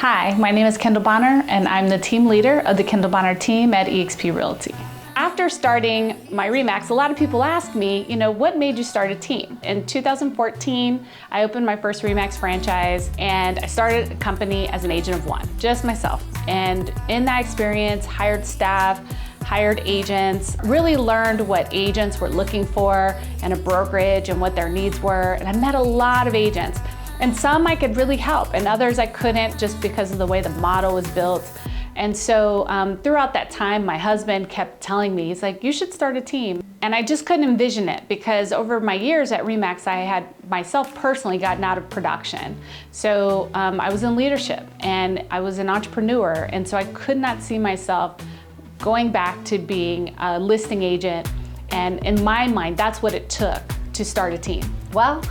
Hi, my name is Kendall and I'm the team leader of the Kendall team at eXp Realty. After starting my RE/MAX, a lot of people ask me, what made you start a team? In 2014, I opened my first RE/MAX franchise and I started a company as an agent of one, just myself. And in that experience, hired staff, hired agents, really learned what agents were looking for in a brokerage and what their needs were. And I met a lot of agents. And some I could really help, and others I couldn't just because of the way the model was built. And so throughout that time, my husband kept telling me, he's like, you should start a team. And I just couldn't envision it because over my years at RE/MAX, I had myself personally gotten out of production. So I was in leadership and I was an entrepreneur. And so I could not see myself going back to being a listing agent. And in my mind, that's what it took to start a team. Well,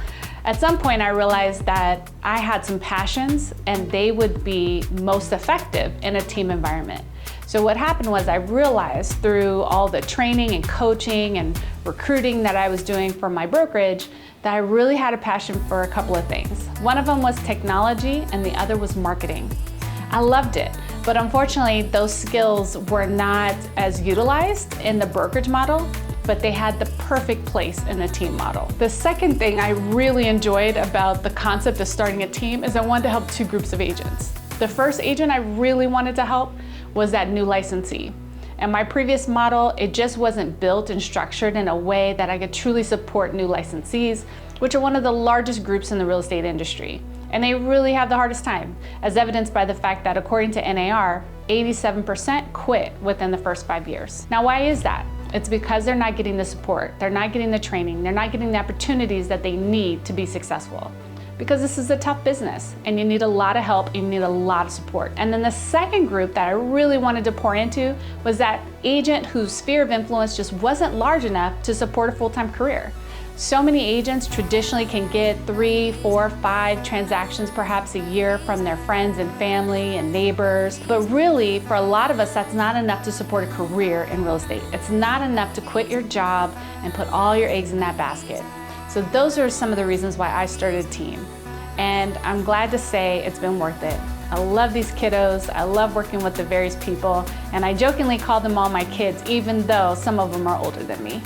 at some point, I realized that I had some passions and they would be most effective in a team environment. So what happened was I realized through all the training and coaching and recruiting that I was doing for my brokerage that I really had a passion for a couple of things. One of them was technology and the other was marketing. I loved it, but unfortunately, those skills were not as utilized in the brokerage model, but they had the perfect place in the team model. The second thing I really enjoyed about the concept of starting a team is I wanted to help two groups of agents. The first agent I really wanted to help was that new licensee. And my previous model, it just wasn't built and structured in a way that I could truly support new licensees, which are one of the largest groups in the real estate industry. And they really have the hardest time, as evidenced by the fact that according to NAR, 87% quit within the first 5 years. Now, why is that? It's because they're not getting the support, they're not getting the training, they're not getting the opportunities that they need to be successful. Because this is a tough business and you need a lot of help, you need a lot of support. And then the second group that I really wanted to pour into was that agent whose sphere of influence just wasn't large enough to support a full-time career. So many agents traditionally can get 3, 4, 5 transactions perhaps a year from their friends and family and neighbors. But really, for a lot of us, that's not enough to support a career in real estate. It's not enough to quit your job and put all your eggs in that basket. So those are some of the reasons why I started a team. And I'm glad to say it's been worth it. I love these kiddos, I love working with the various people, and I jokingly call them all my kids, even though some of them are older than me.